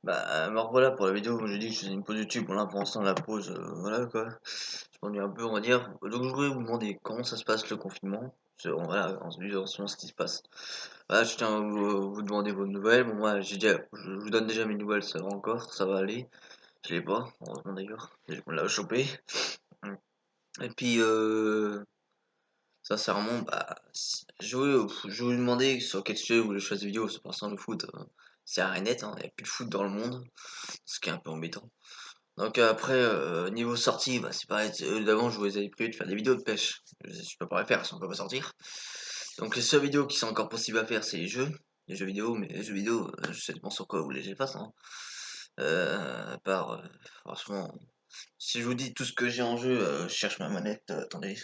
Alors voilà pour la vidéo, j'ai dit que je faisais une pause YouTube, bon là pour l'instant la pause, voilà quoi, je m'ennuie un peu on va dire. Donc je voudrais vous demander comment ça se passe le confinement, voilà, en ce moment ce qui se passe. Voilà, je tiens à vous demander vos nouvelles, bon moi je vous donne déjà mes nouvelles, ça va encore, ça va aller, je l'ai pas, heureusement d'ailleurs, on l'a chopé. Et puis sincèrement, je vais vous demander sur quel sujet vous voulez que je fasse des vidéos, c'est pour l'instant le foot, c'est arrêté net, hein, il n'y a plus de foot dans le monde, ce qui est un peu embêtant. Donc après, niveau sortie, c'est pareil, d'avant je vous avais prévu de faire des vidéos de pêche. Je peux pas les faire si on peut pas sortir. Donc les seules vidéos qui sont encore possibles à faire, c'est les jeux vidéo, mais les jeux vidéo, je sais pas sur quoi vous voulez que je les fasse, hein. À part, franchement, si je vous dis tout ce que j'ai en jeu, je cherche ma manette, attendez.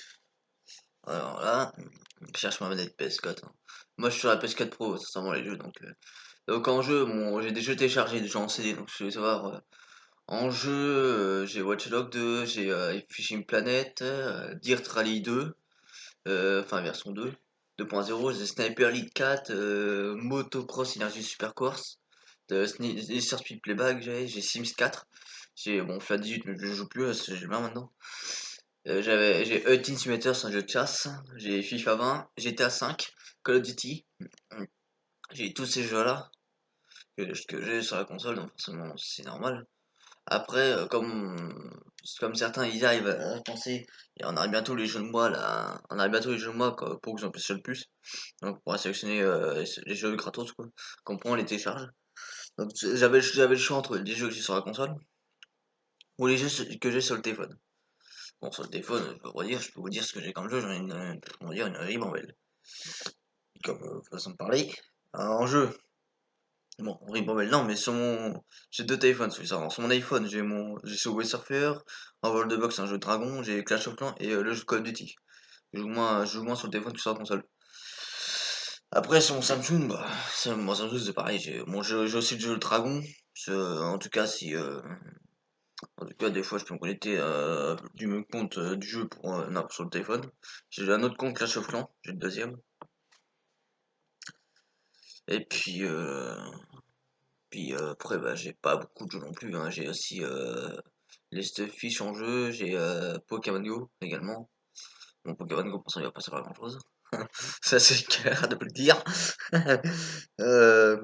Alors là, je cherche ma manette PS4, hein. Moi je suis sur la PS4 Pro, c'est vraiment les jeux, donc en jeu, j'ai des jeux téléchargés déjà en CD, donc je vais savoir. En jeu, j'ai Watch Dogs 2, j'ai Fishing Planet, Dirt Rally 2, enfin version 2, 2.0, j'ai Sniper Elite 4, Motocross Energy Supercourse, Need Speed Playback, j'ai Sims 4, j'ai bon FIFA 18 mais je ne joue plus, j'ai le maintenant. J'ai Hunting Simulator, c'est un jeu de chasse, j'ai FIFA 20, GTA 5, Call of Duty, j'ai tous ces jeux-là que j'ai sur la console, donc forcément c'est normal. Après, comme certains ils arrivent à penser, et on arrive bientôt les jeux de moi là, on arrive bientôt les jeux de moi quoi, pour que j'en puisse le plus. Donc on pourra sélectionner les jeux gratos quoi, qu'on prend, on les télécharge. Donc j'avais le choix entre les jeux que j'ai sur la console ou les jeux que j'ai sur le téléphone. Bon sur le téléphone, je peux vous dire ce que j'ai comme jeu, j'en ai on va dire une ribambelle. Comme façon de parler. En jeu, bon, ribambelle non, mais j'ai deux téléphones sur mon iPhone, j'ai Subway Surfer, Envol de Box, un jeu de dragon, j'ai Clash of Clans et le jeu Call of Duty. Je joue moins sur le téléphone que sur la console. Après sur mon Samsung, mon Samsung c'est pareil, j'ai aussi le jeu de dragon. En tout cas en tout cas des fois je peux me connecter du même compte du jeu pour non, sur le téléphone. J'ai un autre compte Clash of Clans, j'ai le deuxième. Et puis après, j'ai pas beaucoup de jeux non plus, hein. J'ai aussi les Stufffish en jeu, j'ai Pokémon Go également. Bon, Pokémon Go, pour ça, il va pas servir à grand chose. Ça, c'est clair de vous le dire. Euh,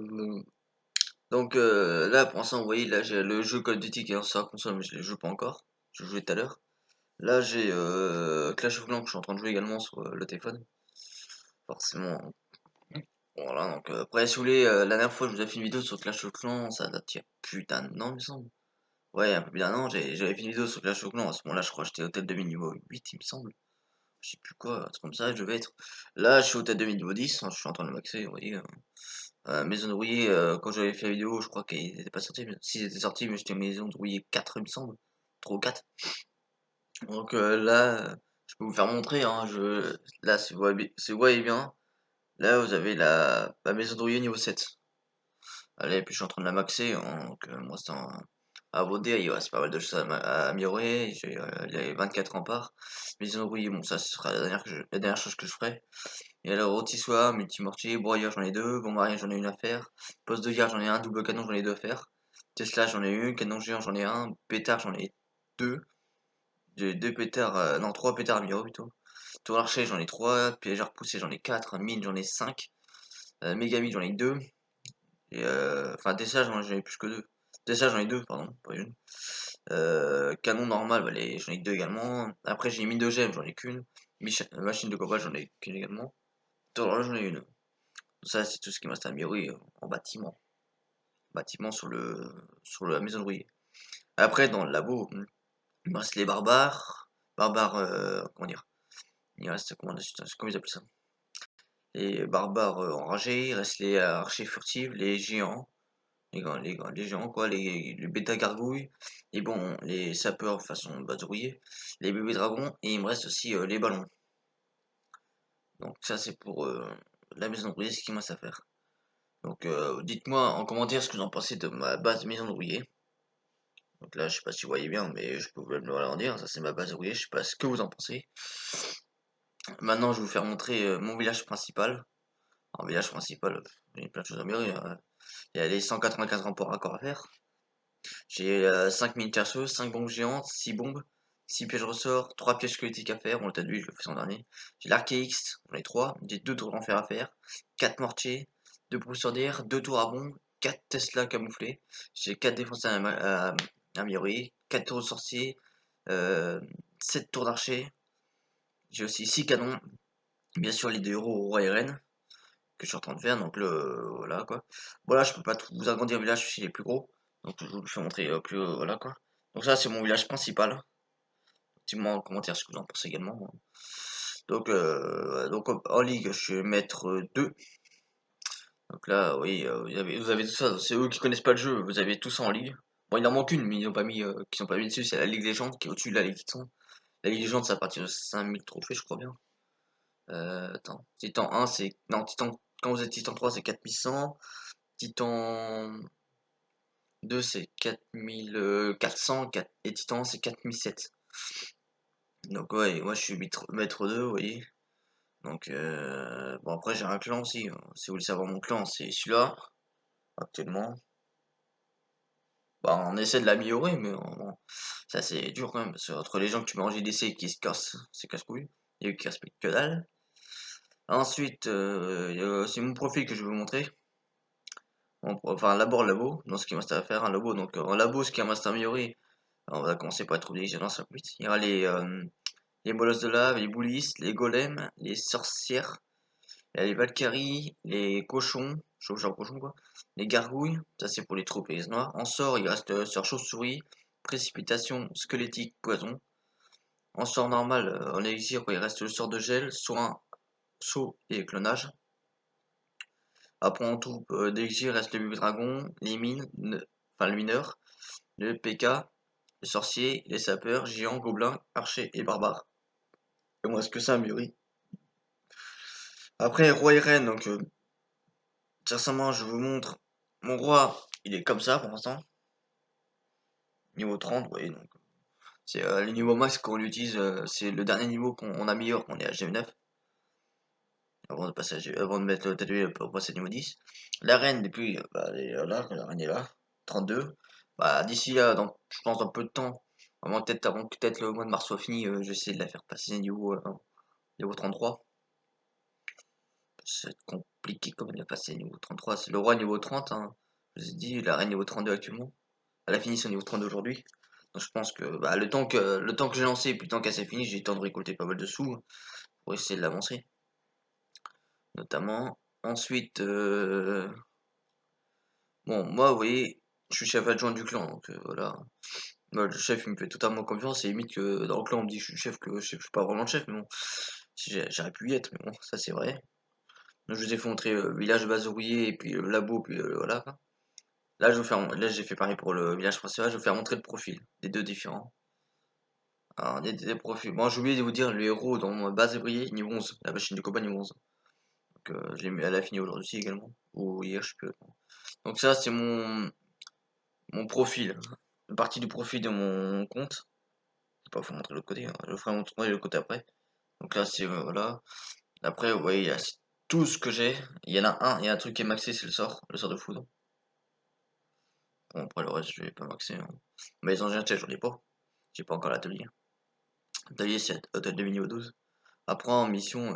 donc là, pour l'instant, vous voyez, là, j'ai le jeu Call of Duty qui est sur la console, mais je ne joue pas encore. Je jouais tout à l'heure. Là, j'ai Clash of Clans que je suis en train de jouer également sur le téléphone. Forcément. Voilà, donc après, si vous voulez, la dernière fois, je vous ai fait une vidéo sur Clash of Clans, ça date il y a putain de non, il me semble. Ouais, un peu plus d'un an, j'avais fait une vidéo sur Clash of Clans, à ce moment-là, je crois que j'étais au tête de mi niveau 8, il me semble. Je sais plus quoi, c'est comme ça, je devais être. Là, je suis au tête de mi niveau 10, hein, je suis en train de maxer, vous voyez. Maison de rouillé, quand j'avais fait la vidéo, je crois qu'ils étaient pas sortis, mais s'ils étaient sortis, mais j'étais maison de rouillé 4, il me semble. 3 ou 4. Donc là, je peux vous faire montrer, hein, là, si vous voyez bien, là, vous avez la maison de rouillé niveau 7. Allez, puis je suis en train de la maxer, hein, donc moi c'est à vous dire, il reste pas mal de choses à améliorer, j'ai les 24 remparts, maison rouillée, bon ça ce sera la dernière chose que je ferai. Et alors rôtissoir, multimortier, broyeur j'en ai deux, bombardien j'en ai une à faire, poste de garde j'en ai un, double canon j'en ai deux à faire, Tesla j'en ai une, canon géant j'en ai un, pétard j'en ai deux, j'ai deux pétards, non trois pétards améliorer plutôt, tour archer j'en ai trois, piège à repousser j'en ai quatre, mine j'en ai cinq, mégamine j'en ai deux, et enfin, Tesla, j'en ai plus que deux. Tesla, j'en ai deux, pardon, pas une. Canon normal, j'en ai que deux également. Après, j'ai mine de gemme, j'en ai qu'une. Machine de combat, j'en ai qu'une également. Torche, j'en ai une. Ça, c'est tout ce qui me reste à améliorer en bâtiment. Bâtiment sur la maison de rouillé. Après, dans le labo, il me reste les barbares. Barbares, comment dire? Il reste, comment ils appellent ça? Les barbares enragés. Il reste les archers furtifs, les géants. Les géants quoi, les bêta gargouilles, et bon, les sapeurs façon badrouiller, les bébés dragons, et il me reste aussi les ballons. Donc ça c'est pour la maison de rouillé, ce qu'il me reste à faire. Donc dites-moi en commentaire ce que vous en pensez de ma base maison de rouillé. Donc là je sais pas si vous voyez bien, mais je peux vous le dire, ça c'est ma base de rouillé, je sais pas ce que vous en pensez. Maintenant je vais vous faire montrer mon village principal. En village principal, il y a plein de choses à améliorer, hein. Il y a les 195 rapports encore à faire. J'ai 5 mini persos, 5 bombes géantes, 6 bombes, 6 pièges ressorts, 3 pièges squelettiques à faire, on l'a vu, je le fais en dernier. J'ai l'arc-X, j'en ai 3, j'ai 2 tours d'enfer à faire, 4 mortiers, 2 pousseurs d'air, 2 tours à bombe, 4 Tesla camouflés, j'ai 4 défenses à améliorer, 4 tours de sorcier, 7 tours d'archer, j'ai aussi 6 canons, bien sûr les 2 héros au roi et reine, que je suis en train de faire, donc voilà quoi. Voilà, je peux pas tout vous agrandir le village si il est plus gros, donc je vous fais montrer plus voilà quoi. Donc ça c'est mon village principal. Dites-moi en commentaire ce que vous en pensez également. Donc en ligue, je vais mettre 2. Donc là, oui, vous avez tout ça. C'est eux qui connaissent pas le jeu, vous avez tout ça en ligue. Bon, il en manque une, mais ils n'ont pas mis, qui sont pas mis dessus, c'est la Ligue Légende qui est au-dessus de la Ligue Titan. La Ligue Légende, c'est à partir de 5000 trophées, je crois bien. Attends, Titan 1, c'est. Non, Titan. Quand vous êtes Titan 3, c'est 4100. Titan 2, c'est 4400. Et Titan 1, c'est 4007. Donc ouais, moi je suis maître 2, vous voyez. Donc bon après j'ai un clan aussi, hein. Si vous voulez savoir mon clan, c'est celui-là, actuellement. Bah on essaie de l'améliorer, mais bon, ça c'est dur quand même, parce que entre les gens que tu mets en JDC et qui se cassent, c'est casse-couille. Il y a eux qui respectent que dalle. Ensuite, c'est mon profil que je vais vous montrer. Enfin d'abord le labo, dans ce qui me reste à faire, un labo. Donc en labo, ce qui me reste à améliorer, on va commencer par être obligé, non, ça va vite. Il y aura les molosses de lave, les boulisses, les golems, les sorcières. Il y a les Valkyries, les cochons, genre cochon quoi, les gargouilles, ça c'est pour les troupes et les noirs. En sort, il reste sur chauve-souris, précipitation, squelettique, poison. En sort normal, en élixir, quoi, il reste le sort de gel, soin, saut et clonage. Après en troupe d'élixir, il reste le bébé dragon, les mines, enfin le mineur, le PK, le sorcier, les sapeurs, géants, gobelins, archers et barbares. Et moi, est-ce que ça, Muri? Après, roi et reine, donc sincèrement, je vous montre. Mon roi, il est comme ça pour l'instant. Niveau 30, oui, donc. C'est le niveau max qu'on utilise, c'est le dernier niveau qu'on améliore, on est à G9. Avant de passer avant de mettre le tatoué pour passer au niveau 10. La reine, depuis, bah, elle est là, la reine est là. 32. Bah, d'ici là, donc, je pense dans peu de temps, avant que peut-être le mois de mars soit fini, je vais essayer de la faire passer niveau 33. C'est compliqué comme elle a passé niveau 33. C'est le roi niveau 30, hein. Je vous ai dit, la reine niveau 32 actuellement. Elle a fini son niveau 32 aujourd'hui. Donc je pense que bah, le temps que j'ai lancé et puis le temps qu'elle s'est finie, j'ai eu le temps de récolter pas mal de sous pour essayer de l'avancer. Notamment. Ensuite, bon, moi, vous voyez, je suis chef adjoint du clan, donc voilà. Moi, le chef, il me fait totalement confiance, et limite que dans le clan, on me dit que je suis chef, que je suis pas vraiment le chef, mais bon, si j'aurais pu y être, mais bon, ça c'est vrai. Donc je vous ai fait montrer le village base ouvrier, et puis le labo, puis voilà, quoi. Là, là, j'ai fait pareil pour le village principal, je vais vous faire montrer le profil des deux différents. Alors, des profils. Bon, j'ai oublié de vous dire, le héros dans ma base ouvrier, niveau 11, la machine de combat niveau 11. Donc, elle a fini aujourd'hui aussi également, ou hier, je sais plus. Donc ça, c'est mon profil, une partie du profil de mon compte. Je vais pas vous montrer l'autre côté, hein. Je vous ferai montrer l'autre côté après. Donc là, c'est voilà. Après, vous voyez, il y a tout ce que j'ai. Il y a un truc qui est maxé, c'est le sort de foudre. Bon, après le reste, je vais pas maxer, hein. Mais les engins, j'en ai pas. J'ai pas encore l'atelier. L'atelier, c'est hôtel de niveau 12. Après, en mission,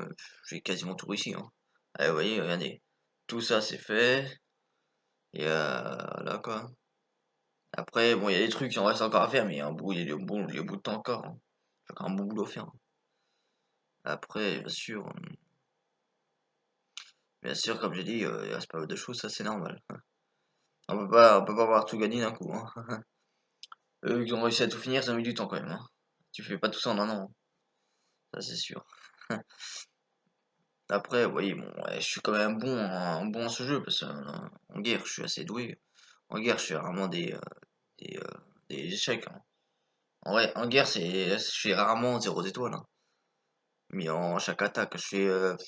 j'ai quasiment tout réussi, hein. Allez, vous voyez, regardez. Tout ça, c'est fait. Et là, quoi. Après, bon, il y a des trucs qui en restent encore à faire, mais il y a un bout de temps encore, hein. J'ai encore un bon boulot à faire, hein. Après, bien sûr, comme j'ai dit, il reste pas mal de choses, ça c'est normal. On peut pas avoir tout gagné d'un coup, hein. Eux qui ont réussi à tout finir, ça a mis du temps quand même, hein. Tu fais pas tout ça en un an, hein. Ça c'est sûr. Après, vous voyez, bon, ouais, je suis quand même bon à ce jeu, parce qu'en guerre, je suis assez doué. En guerre, je fais rarement des, euh, des échecs, hein. En vrai, en guerre, je fais rarement 0 étoiles, hein. Mais en chaque attaque,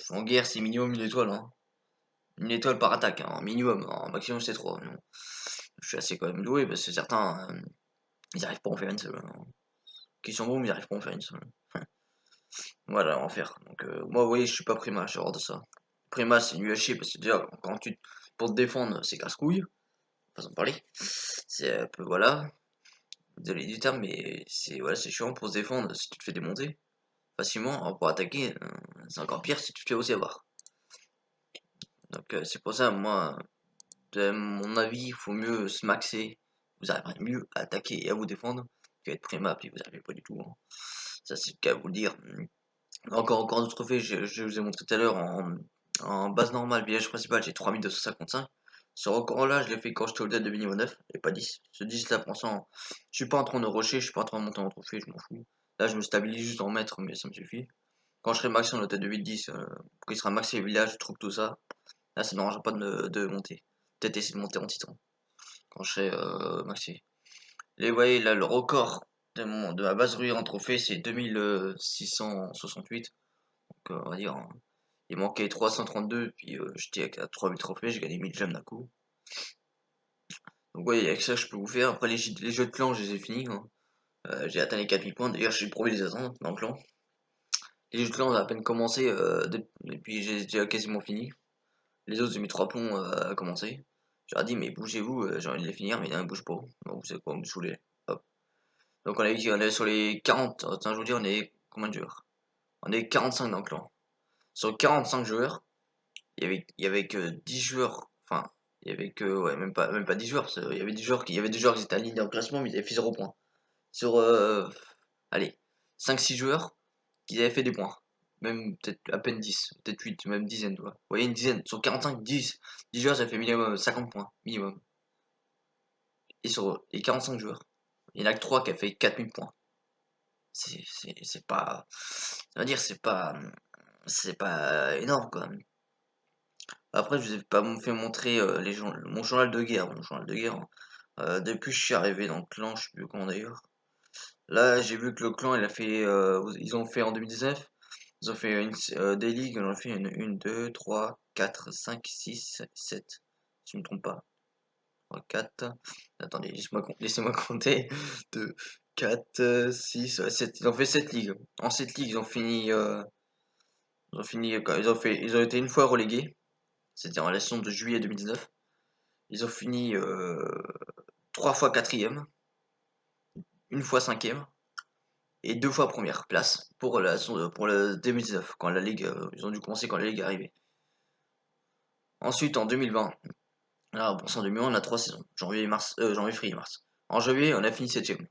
en guerre, c'est minimum une étoile, hein. Une étoile par attaque, hein, minimum. En maximum, c'est 3. Je suis assez quand même doué, parce que certains, ils arrivent pas à en faire une seule, hein. Qui sont bons, mais ils arrivent pas à en faire une seule. Voilà, en faire. Donc, moi, vous voyez, je suis pas prima, j'ai hors de ça. Prima, c'est nul à chier, parce que déjà, pour te défendre, c'est casse-couille. Façon de parler. C'est un peu, voilà. désolé du terme, mais c'est voilà, c'est chiant pour se défendre si tu te fais démonter facilement. Alors pour attaquer, c'est encore pire si tu te fais aussi avoir. Donc c'est pour ça, moi, de mon avis, il faut mieux se maxer. Vous arriverez mieux à attaquer et à vous défendre qu'à être prima, puis vous n'arrivez pas du tout, hein. Ça, c'est le cas à vous le dire. Encore d'autres faits, je vous ai montré tout à l'heure en base normale, village principal, j'ai 3255. Ce record-là, je l'ai fait quand j'étais au delà de niveau 9 et pas 10. Ce 10 là, pour l'instant, je suis pas en train de rusher, je suis pas en train de monter en trophée, je m'en fous. Là, je me stabilise juste en maître, mais ça me suffit. Quand je serai maxé en tête de 8-10, quand il sera maxé les villages, troupe tout ça, là, ça n'arrangera pas de monter. Peut-être essayer de monter en titan quand je serai maxé. Et vous voyez, là, le record de ma base ruée en trophée, c'est 2668. Donc, on va dire, hein, il manquait 332, puis j'étais à 3000 trophées, j'ai gagné 1000 gemmes d'un coup. Donc, ouais, avec ça, je peux vous faire. Après, les jeux de clan, je les ai finis, hein. J'ai atteint les 4000 points. D'ailleurs, je suis le premier des atteindre dans le clan. Les jeux de clan, on a à peine commencé, et puis j'ai déjà quasiment fini. Les autres, j'ai mis 3 plombs à commencer. Je leur ai dit, mais bougez-vous, j'ai envie de les finir, mais non, ils bougent pas. Donc, vous savez quoi, vous me saoulez. Hop. Donc, on est sur les 40. Attends, je vous dis, on est combien de joueurs? On est 45 dans le clan. Sur 45 joueurs, il y avait que 10 joueurs. Enfin, il y avait que, ouais, même pas 10 joueurs. Il y avait il y avait des joueurs qui étaient alignés en classement, mais ils avaient fait 0 points. Sur, allez, 5-6 joueurs qui avaient fait des points. Même peut-être à peine 10, peut-être 8, même dizaine, tu vois. Vous voyez, une dizaine. Sur 45, 10 joueurs, ça fait minimum 50 points, minimum. Et sur les 45 joueurs, il n'y en a que 3 qui a fait 4000 points. C'est pas, on va dire, c'est pas énorme, quand même. Après, je vous ai pas fait montrer mon journal de guerre. Mon journal de guerre, hein. Depuis que je suis arrivé dans le clan, je sais plus comment d'ailleurs. Là, j'ai vu que le clan, ils ont fait en 2019, ils ont fait des ligues, ils ont fait une 2, 3, 4, 5, 6, 7. Si je me trompe pas. 3, 4. Attendez, laissez-moi compter. 2, 4, 6, 7. Ils ont fait 7 ligues. En 7 ligues, ils ont été une fois relégués. C'était en la saison de juillet 2019. Ils ont fini 3 fois quatrième, une fois cinquième et 2 fois première place pour le 2019 quand la ligue ils ont dû commencer quand la ligue est arrivée. Ensuite en 2020, là pour ça en 2020 on a 3 saisons, janvier, février, mars. En janvier on a fini septième,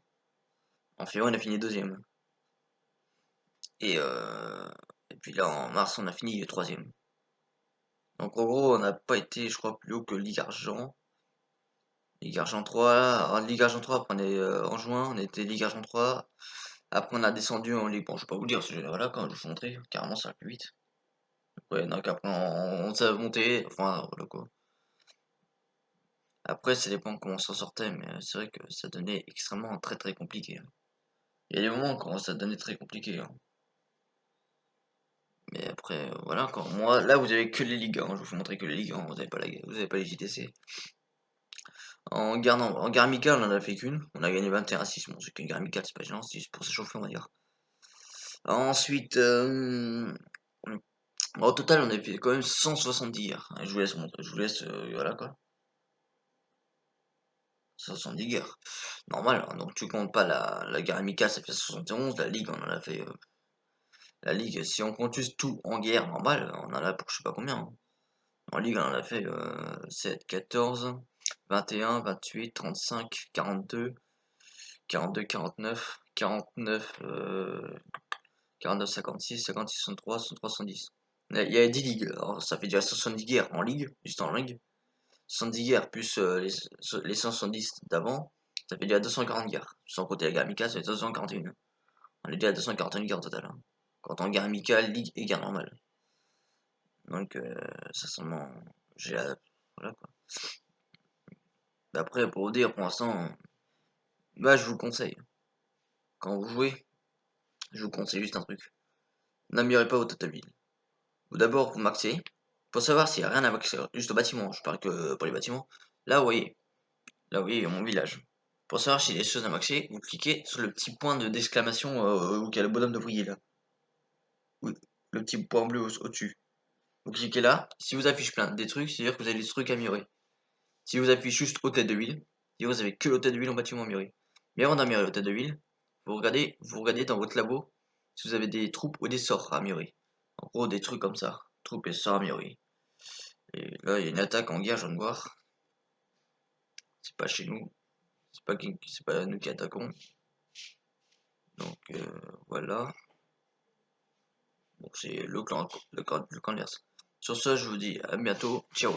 en février on a fini deuxième et et puis là en mars on a fini troisième. Donc en gros on n'a pas été je crois plus haut que Ligue Argent. Ligue Argent 3, en Ligue Argent 3 après on est en juin on était Ligue Argent 3. Après, on a descendu en Ligue. Bon, je vais pas vous le dire, voilà, quand je vous montrer, carrément, ça va plus vite. Ouais, donc après, on s'est monté, enfin, voilà quoi. Après, ça dépend comment on s'en sortait, mais c'est vrai que ça devenait extrêmement très très compliqué, hein. Il y a des moments quand ça devenait très compliqué, hein. Mais après, voilà, quand moi, là, vous avez que les ligues, hein. Je vous montrer que les ligues, hein. Vous avez pas les JTC. En guerre amicale, on en a fait qu'une. On a gagné 21-6. Bon, c'est qu'une guerre amicale, c'est pas gênant, c'est juste pour s'échauffer, on va dire. Ensuite, au total, on a fait quand même 170 guerres. Je vous laisse montrer, je vous laisse, voilà quoi. 170 guerres. Normal, hein. Donc tu comptes pas la guerre amicale, ça fait 71. La ligue, on en a fait. La ligue, si on compte juste tout en guerre normale, on en a pour je sais pas combien, hein. En ligue, on en a fait 7, 14, 21, 28, 35, 42, 42, 49, 49, 49, 56, 56, 63, 63, 70. Il y a 10 ligues, alors ça fait déjà 70 guerres en ligue, juste en ligue. 70 guerres plus les 170 d'avant, ça fait déjà 240 guerres. Sans compter la guerre amicale, ça fait 241. On est déjà à 241 guerres au total, hein. Quand en guerre amicale, ligue et guerre normale. Donc, sincèrement, j'ai la... Voilà quoi. Après, pour vous dire, pour l'instant, bah, je vous conseille. Quand vous jouez, je vous conseille juste un truc. N'améliorez pas votre total build. Ou d'abord, vous maxez. Pour savoir s'il n'y a rien à maxer, juste au bâtiment, je parle que pour les bâtiments. Là, vous voyez, là, vous voyez mon village. Pour savoir s'il y a des choses à maxer, vous cliquez sur le petit point d'exclamation où il y a le bonhomme d'ouvrier là. Oui, le petit point bleu au-dessus. Vous cliquez là. Si vous affiche plein des trucs, c'est-à-dire que vous avez des trucs à améliorer. Si vous affiche juste hôtel de ville, c'est-à-dire que vous avez que l'hôtel de ville en bâtiment amélioré. Mais avant d'améliorer le tête de ville, vous regardez dans votre labo si vous avez des troupes ou des sorts à améliorer. En gros, des trucs comme ça. Troupes et sorts à améliorer. Et là, il y a une attaque en guerre, je viens de voir. C'est pas chez nous. C'est pas nous qui attaquons. Donc voilà. Donc c'est le clan adverse. Sur ce, je vous dis à bientôt. Ciao.